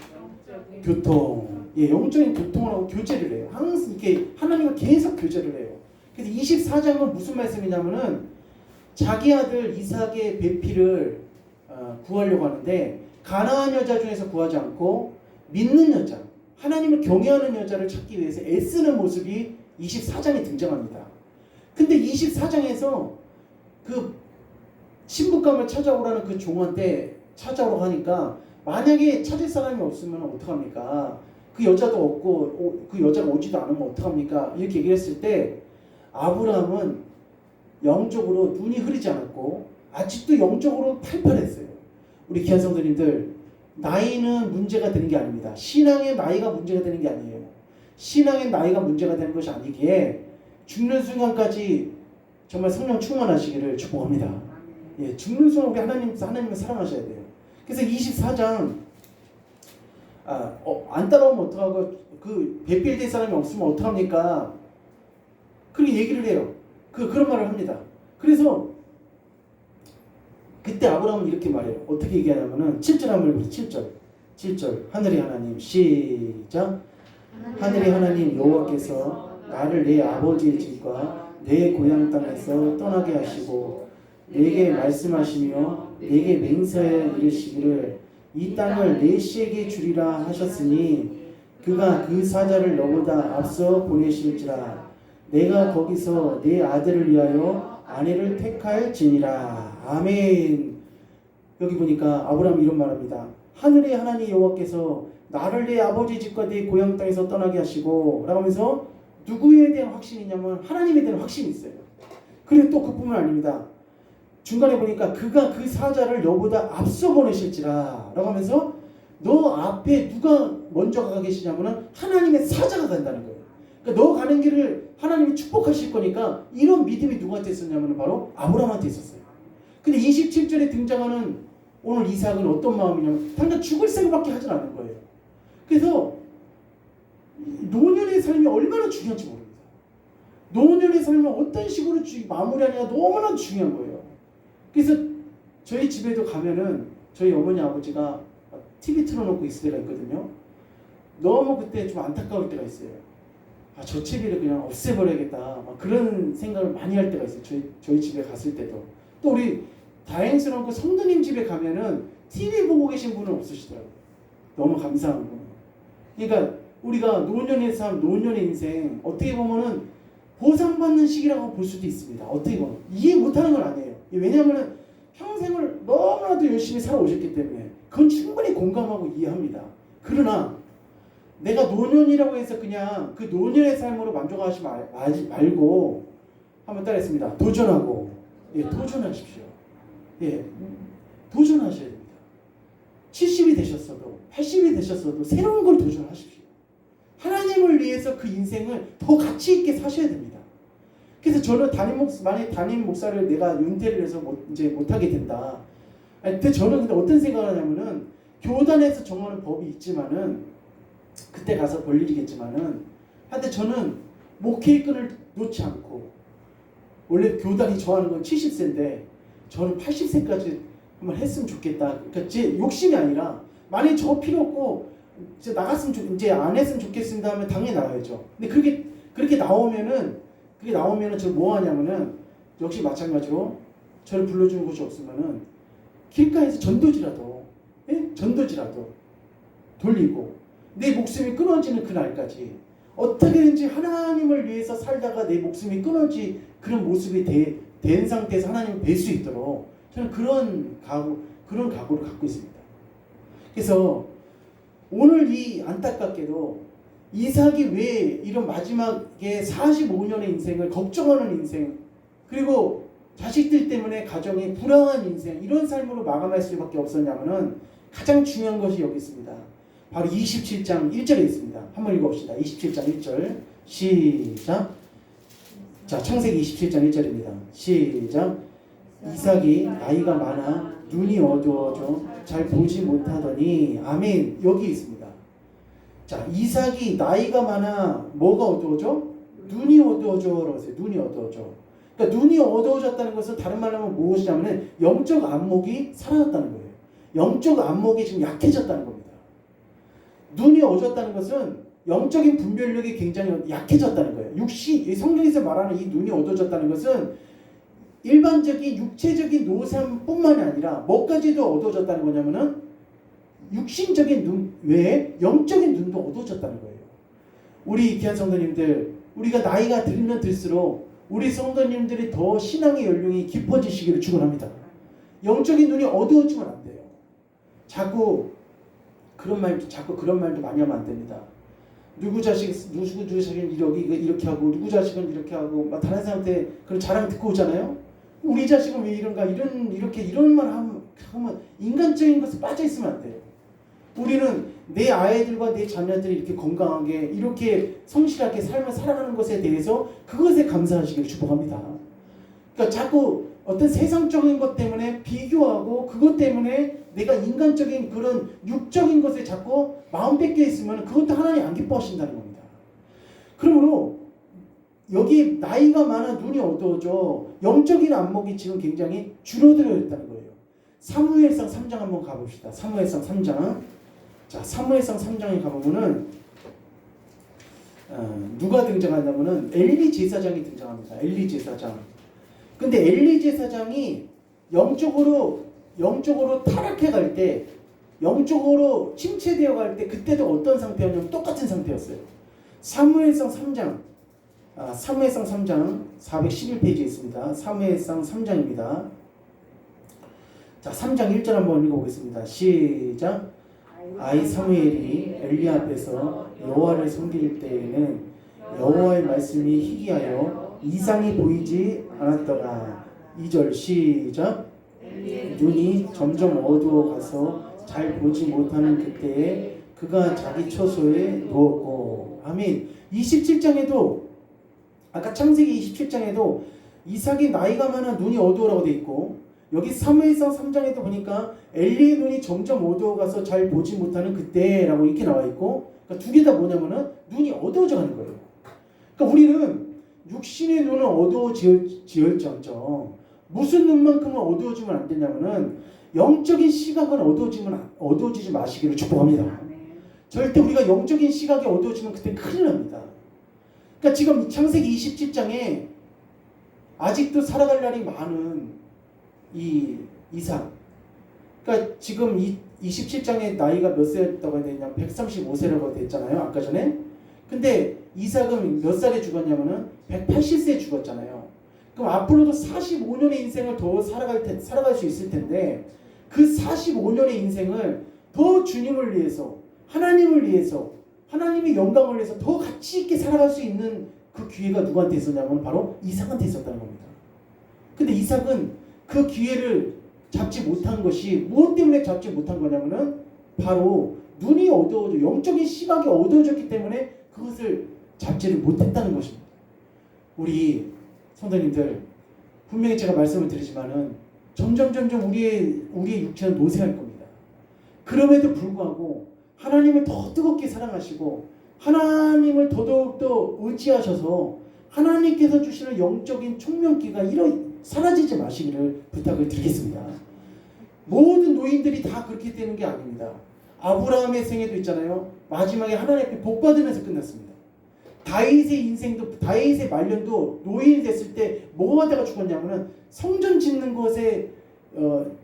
교통, 영적인 교통을 하고 교제를 해요. 항상 이렇게 하나님과 계속 교제를 해요. 그래서 24장은 무슨 말씀이냐면은 자기 아들 이삭의 배필을 구하려고 하는데 가나안 여자 중에서 구하지 않고 믿는 여자, 하나님을 경외하는 여자를 찾기 위해서 애쓰는 모습이 24장에 등장합니다. 근데 24장에서 그 신부감을 찾아오라는 그 종한테 찾아오라고 하니까 만약에 찾을 사람이 없으면 어떡합니까? 그 여자도 없고 그 여자가 오지도 않으면 어떡합니까? 이렇게 얘기를 했을 때 아브라함은 영적으로 눈이 흐리지 않았고 아직도 영적으로 팔팔했어요. 우리 귀한 성도님들, 나이는 문제가 되는 게 아닙니다. 신앙의 나이가 문제가 되는 게 아니에요. 신앙의 나이가 문제가 되는 것이 아니기에 죽는 순간까지 정말 성령 충만하시기를 축복합니다. 죽는 순간 우리 하나님을 사랑하셔야 돼요. 그래서 24장 안 따라오면 어떡하고 그 배필될 사람이 없으면 어떡합니까? 그렇게 얘기를 해요. 그런 말을 합니다. 그래서 그때 아브라함은 이렇게 말해요. 어떻게 얘기하냐면은 7절 한번 읽어보세요. 7절 하늘의 하나님 시작. 하늘의 하나님 여호와께서 나를 내 아버지의 집과 내 고향 땅에서 떠나게 하시고 내게 말씀하시며 내게 맹세하여 이르시기를 이 땅을 내 씨에게 주리라 하셨으니 그가 그 사자를 너보다 앞서 보내실지라 내가 거기서 내 아들을 위하여 아내를 택할지니라. 아멘. 여기 보니까 아브라함이 이런 말합니다. 하늘의 하나님 여호와께서 나를 내 아버지 집과 내 고향 땅에서 떠나게 하시고 라고 하면서 누구에 대한 확신이냐면 하나님에 대한 확신이 있어요. 그리고 또 그뿐만 아닙니다. 중간에 보니까 그가 그 사자를 너보다 앞서 보내실지라 라고 하면서 너 앞에 누가 먼저 가 계시냐면 하나님의 사자가 간다는 거예요. 그러니까 너 가는 길을 하나님이 축복하실 거니까 이런 믿음이 누구한테 있었냐면 바로 아브라함한테 있었어요. 근데 27절에 등장하는 오늘 이삭은 어떤 마음이냐면 당장 죽을 생각밖에 하진 않는 거예요. 그래서 노년의 삶이 얼마나 중요한지 모릅니다. 노년의 삶을 어떤 식으로 마무리하냐가 너무나 중요한 거예요. 그래서 저희 집에도 가면은 저희 어머니 아버지가 TV 틀어놓고 있을 때가 있거든요. 너무 그때 좀 안타까울 때가 있어요. 저 TV를 그냥 없애버려야겠다. 막 그런 생각을 많이 할 때가 있어요. 저희 집에 갔을 때도. 또 우리 다행스러운 그 성도님 집에 가면은 TV 보고 계신 분은 없으시더라고요. 너무 감사한 분. 그러니까 우리가 노년의 삶, 노년의 인생 어떻게 보면은 보상받는 시기라고 볼 수도 있습니다. 어떻게 보면 이해 못하는 건 아니에요. 왜냐하면 평생을 너무나도 열심히 살아오셨기 때문에 그건 충분히 공감하고 이해합니다. 그러나 내가 노년이라고 해서 그냥 그 노년의 삶으로 만족하지 말고 한번 따라했습니다. 도전하고 도전하십시오. 도전하셔야 됩니다. 70이 되셨어도 80이 되셨어도 새로운 걸 도전하십시오. 하나님을 위해서 그 인생을 더 가치 있게 사셔야 됩니다. 그래서 저는 만약 담임 목사를 내가 은퇴를 해서 이제 못하게 된다. 근데 저는 근데 어떤 생각을 하냐면은 교단에서 정하는 법이 있지만은 그때 가서 볼 일이겠지만은 하여튼 저는 목회의 끈을 놓지 않고 원래 교단이 정하는 건 70세인데 저는 80세까지 한번 했으면 좋겠다. 그러니까 제 욕심이 아니라 만약에 저 필요 없고 이제 나갔으면 이제 안 했으면 좋겠습니다 하면 당연히 나와야죠. 근데 그렇게 나오면은 저 뭐 하냐면은 역시 마찬가지로 저를 불러주는 곳이 없으면은 길가에서 전도지라도 돌리고 내 목숨이 끊어지는 그날까지 어떻게든지 하나님을 위해서 살다가 내 목숨이 끊어지 그런 모습이 된 상태에서 하나님을 뵐 수 있도록 저는 그런 각오를 갖고 있습니다. 그래서 오늘 이 안타깝게도 이삭이 왜 이런 마지막에 45년의 인생을 걱정하는 인생 그리고 자식들 때문에 가정이 불행한 인생 이런 삶으로 마감할 수밖에 없었냐면은 가장 중요한 것이 여기 있습니다. 바로 27장 1절에 있습니다. 한번 읽어봅시다. 27장 1절 시작. 자, 창세기 27장 1절입니다. 시작. 이삭이 나이가 많아 눈이 어두워져 잘 보지 못하더니 아멘. 여기 있습니다. 자, 이삭이 나이가 많아 뭐가 어두워져? 눈이 어두워져. 눈이 어두워져. 그러니까 눈이 어두워졌다는 것은 다른 말로 하면 무엇이냐면 영적 안목이 사라졌다는 거예요. 영적 안목이 지금 약해졌다는 겁니다. 눈이 어두워졌다는 것은 영적인 분별력이 굉장히 약해졌다는 거예요. 성경에서 말하는 이 눈이 어두워졌다는 것은 일반적인 육체적인 노상뿐만이 아니라 뭐까지도 어두워졌다는 거냐면은 육신적인 눈 외에 영적인 눈도 어두워졌다는 거예요. 우리 귀한 성도님들, 우리가 나이가 들면 들수록 우리 성도님들이 더 신앙의 연륜이 깊어지시기를 축원합니다. 영적인 눈이 어두워지면 안 돼요. 자꾸 그런 말도 많이 하면 안 됩니다. 누구 자식은 이렇게 하고 누구 자식은 이렇게 하고 막 다른 사람한테 그런 자랑 듣고 오잖아요. 우리 자식은 왜 이런가 이런 말 하면 인간적인 것에 빠져 있으면 안 돼요. 우리는 내 아이들과 내 자녀들이 이렇게 건강하게 이렇게 성실하게 삶을 살아가는 것에 대해서 그것에 감사하시기를 축복합니다. 그러니까 자꾸 어떤 세상적인 것 때문에 비교하고 그것 때문에 내가 인간적인 그런 육적인 것에 자꾸 마음 뺏겨 있으면 그것도 하나님 안 기뻐하신다는 겁니다. 그러므로 여기 나이가 많아 눈이 어두워져 영적인 안목이 지금 굉장히 줄어들어 있다는 거예요. 사무엘상 3장 한번 가봅시다. 사무엘상 3장. 자, 사무엘상 3장에 가보면은 누가 등장하냐면은 엘리 제사장이 등장합니다. 엘리 제사장. 근데 엘리 제사장이 영적으로 타락해 갈 때, 영적으로 침체되어 갈 때 그때도 어떤 상태였냐면 똑같은 상태였어요. 사무엘상 3장 411페이지에 있습니다. 사무엘상 3장입니다. 자, 3장 1절 한번 읽어보겠습니다. 시작. 아이 사무엘이 엘리 앞에서 여호와를 섬길 때에는 여호와의 말씀이 희귀하여 이상이 보이지 않았더라. 2절 시작. 눈이 점점 어두워 가서 잘 보지 못하는 그때에 그가 자기 처소에 누웠고. 아멘. 27장에도 아까 창세기 27장에도 이삭이 나이가 많아 눈이 어두워라고 돼 있고 여기 사무엘상 3장에도 보니까 엘리의 눈이 점점 어두워가서 잘 보지 못하는 그때라고 이렇게 나와 있고 그러니까 두 개 다 뭐냐면은 눈이 어두워져 가는 거예요. 그러니까 우리는 육신의 눈은 어두워질지언정 무슨 눈만큼은 어두워지면 안 되냐면은 영적인 시각은 어두워지지 마시기를 축복합니다. 절대 우리가 영적인 시각이 어두워지면 그때 큰일 납니다. 그러니까 지금 창세기 27장에 아직도 살아갈 날이 많은 이 이삭. 그러니까 지금 27장에 나이가 몇 세였다고 했냐면 135세라고 됐잖아요. 아까 전에. 근데 이삭은 몇 살에 죽었냐면은 180세에 죽었잖아요. 그럼 앞으로도 45년의 인생을 더 살아갈 수 있을 텐데 그 45년의 인생을 더 주님을 위해서 하나님을 위해서 하나님의 영광을 위해서 더 가치 있게 살아갈 수 있는 그 기회가 누구한테 있었냐면 바로 이삭한테 있었다는 겁니다. 근데 이삭은 그 기회를 잡지 못한 것이 무엇 때문에 잡지 못한 거냐면은 바로 눈이 어두워져 영적인 시각이 어두워졌기 때문에 그것을 잡지를 못했다는 것입니다. 우리 성도님들 분명히 제가 말씀을 드리지만은 점점 우리의 육체는 노쇠할 겁니다. 그럼에도 불구하고 하나님을 더 뜨겁게 사랑하시고 하나님을 더더욱더 의지하셔서 하나님께서 주시는 영적인 총명기가 사라지지 마시기를 부탁을 드리겠습니다. 모든 노인들이 다 그렇게 되는 게 아닙니다. 아브라함의 생애도 있잖아요. 마지막에 하나님 앞에 복 받으면서 끝났습니다. 다윗의 말년도 노인이 됐을 때 뭐가 하다가 죽었냐면은 성전 짓는 것에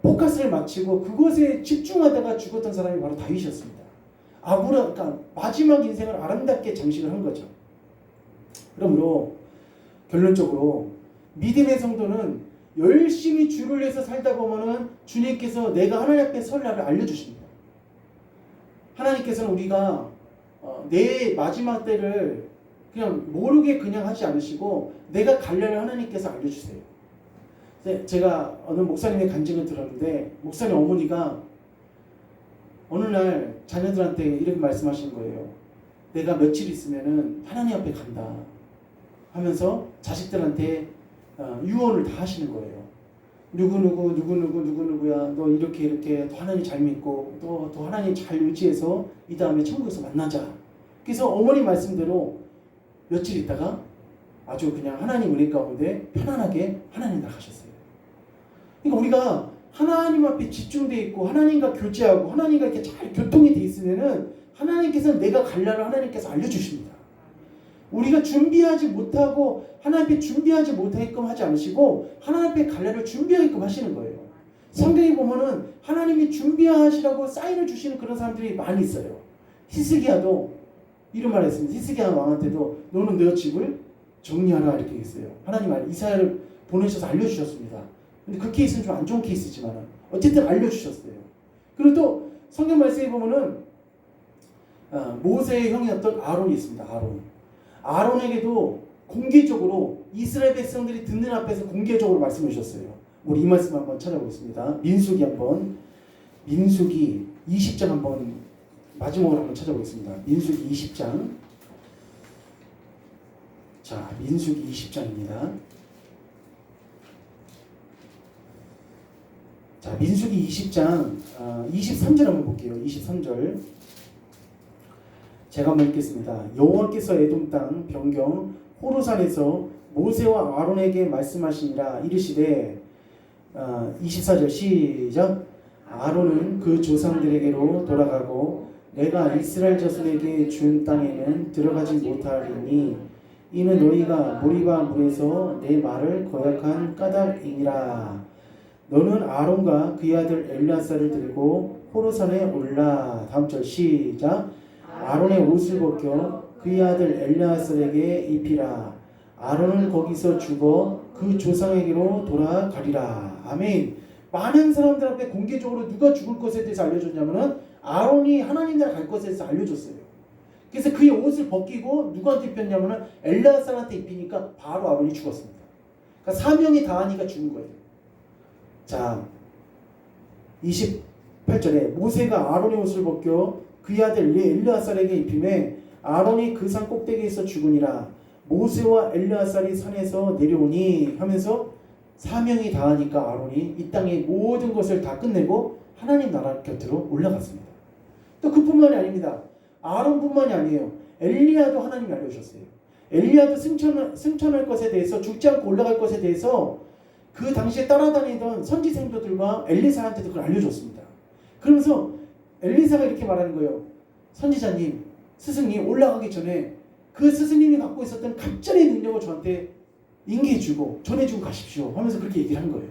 포커스를 맞추고 그것에 집중하다가 죽었던 사람이 바로 다윗이었습니다. 그러니까 마지막 인생을 아름답게 장식을 한 거죠. 그러므로 결론적으로 믿음의 성도는 열심히 주를 위해서 살다 보면은 주님께서 내가 하나님 앞에 설 날을 알려주십니다. 하나님께서는 우리가 내 마지막 때를 그냥 모르게 그냥 하지 않으시고 내가 갈 날을 하나님께서 알려주세요. 제가 어느 목사님의 간증을 들었는데 목사님 어머니가 어느 날 자녀들한테 이렇게 말씀하신 거예요. 내가 며칠 있으면은 하나님 앞에 간다 하면서 자식들한테 유언을 다 하시는 거예요. 누구누구야 너 이렇게 또 하나님 잘 믿고 또 하나님 잘 의지해서 이 다음에 천국에서 만나자. 그래서 어머니 말씀대로 며칠 있다가 아주 그냥 하나님 은혜 가운데 편안하게 하나님 나가셨어요. 그러니까 우리가 하나님 앞에 집중되어 있고 하나님과 교제하고 하나님과 이렇게 잘 교통이 되어 있으면은 하나님께서는 내가 갈 날을 하나님께서 알려주십니다. 우리가 준비하지 못하고 하나님 앞에 준비하지 못하게끔 하지 않으시고 하나님 앞에 갈 날을 준비하게끔 하시는 거예요. 성경에 보면은 하나님이 준비하시라고 사인을 주시는 그런 사람들이 많이 있어요. 히스기야도 이런 말을 했습니다. 히스기야 왕한테도 너는 너 집을 정리하라 이렇게 했어요. 하나님 이사야를 보내셔서 알려주셨습니다. 근데 그 케이스는 좀 안 좋은 케이스지만 어쨌든 알려주셨어요. 그리고 또 성경 말씀에 보면은 모세의 형이었던 아론이 있습니다. 아론에게도 공개적으로 이스라엘 백성들이 듣는 앞에서 공개적으로 말씀해 주셨어요. 우리 이 말씀 한번 찾아보겠습니다. 민수기 20장 한번 마지막으로 한번 찾아보겠습니다. 민수기 20장. 자, 민수기 20장입니다. 자, 민수기 20장 23절 한번 볼게요. 23절 제가 한번 읽겠습니다. 여호와께서 에돔 땅 변경 호르산에서 모세와 아론에게 말씀하시니라 이르시되 24절 시작. 아론은 그 조상들에게로 돌아가고 내가 이스라엘 자손에게 준 땅에는 들어가지 못하리니 이는 너희가 모리바 물에서 내 말을 거역한 까닭이니라. 너는 아론과 그의 아들 엘리아사를 들고 호르산에 올라. 다음 절 시작. 아론의 옷을 벗겨 그의 아들 엘리아사에게 입히라. 아론은 거기서 죽어 그 조상에게로 돌아가리라. 아멘. 많은 사람들 앞에 공개적으로 누가 죽을 것에 대해서 알려줬냐면은 아론이 하나님 나라 갈 것에 대해서 알려줬어요. 그래서 그의 옷을 벗기고 누구한테 입혔냐면은 엘리아사한테 입히니까 바로 아론이 죽었습니다. 그러니까 사명이 다하니까 죽은 거예요. 자, 28절에 모세가 아론의 옷을 벗겨 그의 아들 엘리아살에게 입히매 아론이 그 산 꼭대기에서 죽으니라. 모세와 엘리아살이 산에서 내려오니 하면서 사명이 다하니까 아론이 이 땅의 모든 것을 다 끝내고 하나님 나라 곁으로 올라갔습니다. 또 그뿐만이 아닙니다. 아론뿐만이 아니에요. 엘리야도 하나님이 알려주셨어요. 엘리야도 승천할 것에 대해서 죽지 않고 올라갈 것에 대해서 그 당시에 따라다니던 선지 생도들과 엘리사한테도 그걸 알려줬습니다. 그러면서 엘리사가 이렇게 말하는 거예요. 선지자님, 스승님 올라가기 전에 그 스승님이 갖고 있었던 갑절의 능력을 저한테 인계해주고 전해주고 가십시오 하면서 그렇게 얘기를 한 거예요.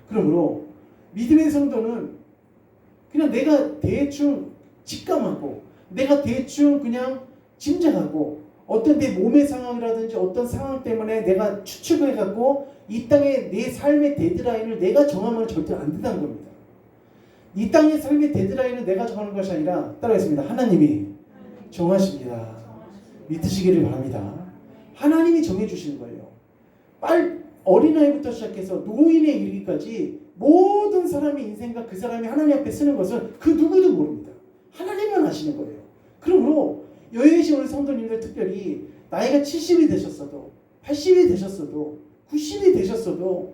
그러므로 믿음의 성도는 그냥 내가 대충 직감하고 내가 대충 그냥 짐작하고 어떤 내 몸의 상황이라든지 어떤 상황 때문에 내가 추측을 해갖고 이 땅의 내 삶의 데드라인을 내가 정하면 절대 안 된다는 겁니다. 이 땅의 삶의 데드라인은 내가 정하는 것이 아니라 따라하겠습니다. 하나님이 정하십니다. 믿으시기를 바랍니다. 하나님이 정해주시는 거예요. 어린아이부터 시작해서 노인에 이르기까지 모든 사람의 인생과 그 사람이 하나님 앞에 쓰는 것은 그 누구도 모릅니다. 하나님만 아시는 거예요. 그러므로 여기 계신 우리 성도님들 특별히 나이가 70이 되셨어도 80이 되셨어도 90이 되셨어도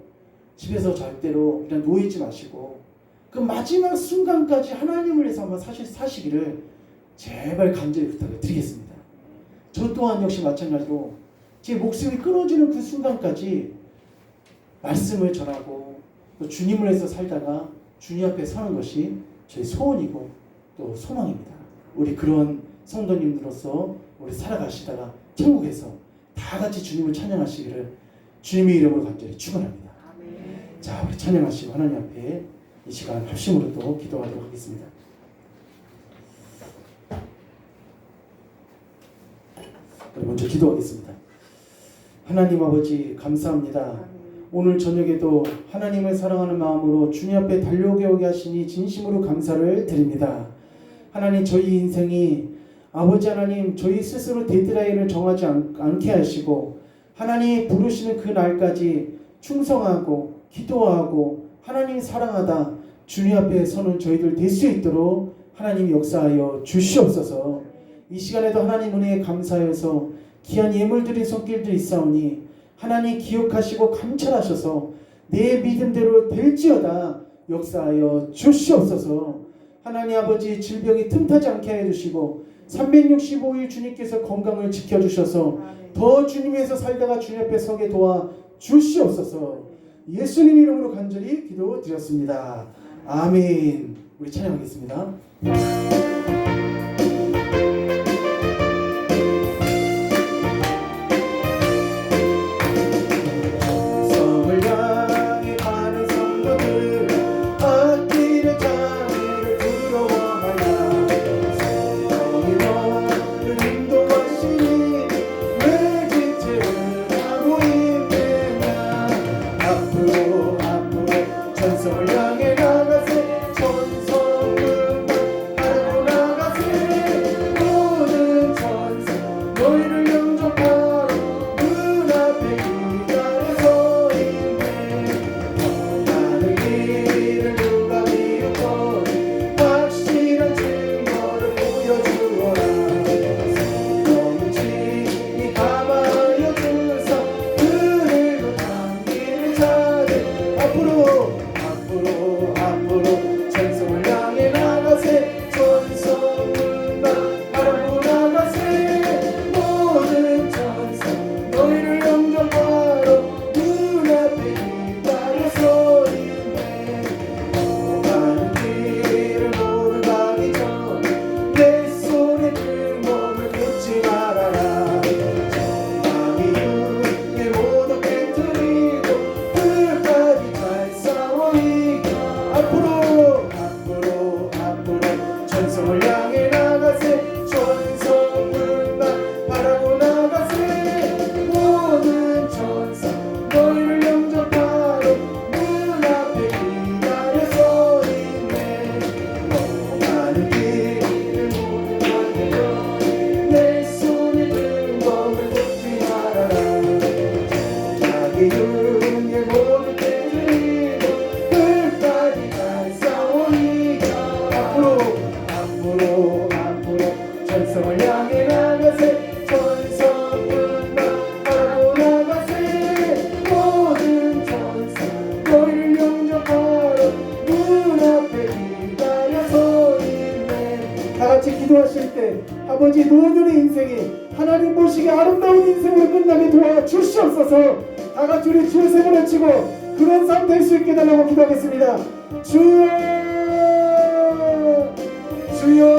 집에서 절대로 그냥 누워있지 마시고 그 마지막 순간까지 하나님을 위해서 한번 사시기를 제발 간절히 부탁을 드리겠습니다. 저 또한 역시 마찬가지로 제 목숨이 끊어지는 그 순간까지 말씀을 전하고 또 주님을 위해서 살다가 주님 앞에 서는 것이 저희 소원이고 또 소망입니다. 우리 그런 성도님들로서 우리 살아가시다가 천국에서 다 같이 주님을 찬양하시기를 주님의 이름으로 간절히 축원합니다. 자, 우리 찬양하시고 하나님 앞에 이 시간 합심으로 또 기도하도록 하겠습니다. 먼저 기도하겠습니다. 하나님 아버지 감사합니다. 오늘 저녁에도 하나님을 사랑하는 마음으로 주님 앞에 달려오게 오게 하시니 진심으로 감사를 드립니다. 하나님 저희 인생이 아버지 하나님 저희 스스로 데드라인을 정하지 않게 하시고 하나님이 부르시는 그 날까지 충성하고 기도하고 하나님 사랑하다 주님 앞에 서는 저희들 될 수 있도록 하나님 역사하여 주시옵소서. 이 시간에도 하나님 은혜에 감사하여서 귀한 예물들이 손길들이 있사오니 하나님 기억하시고 감찰하셔서 내 믿음대로 될지어다 역사하여 주시옵소서. 하나님 아버지 질병이 틈타지 않게 해주시고 365일 주님께서 건강을 지켜주셔서 더 주님 위해서 살다가 주님 앞에 서게 도와 주시옵소서. 예수님 이름으로 간절히 기도드렸습니다. 아멘. 우리 찬양하겠습니다. 기도하실 때 아버지 노년의 인생이 하나님 보시기에 아름다운 인생으로 끝나게 도와주시옵소서. 다같이 우리 주의 세번 외치고 그런 삶 될 수 있게 달라고 기도하겠습니다. 주여 주여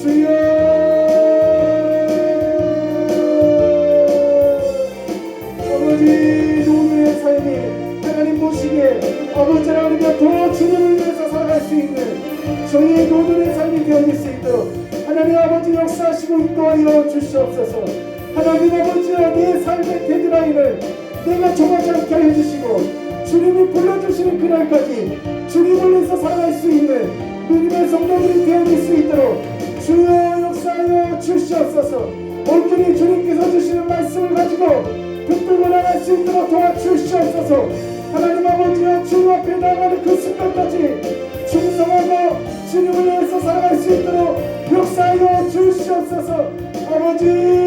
주여. 아버지 노년의 삶이 하나님 보시기에 아버지 하나님과 더 주님을 위해서 살아갈 수 있는 저희의 노년의 삶이 되어질 수 있도록 하나님 아버지 역사하시고 인도하여 주시옵소서. 하나님 아버지와 내 삶의 데드라인을 내가 정하지 않게 해주시고 주님이 불러주시는 그날까지 주님을 위해서 살아갈 수 있는 믿음의 성도들이 되어질 수 있도록 주여 역사하여 주시옵소서. 온전히 주님께서 주시는 말씀을 가지고 붙들고 나갈 수 있도록 도와주시옵소서. 하나님 아버지와 주님 앞에 나가는 그 순간까지 충성하고 주님을 위해서 살아갈 수 있도록 역사하여 주시옵소서. 아버지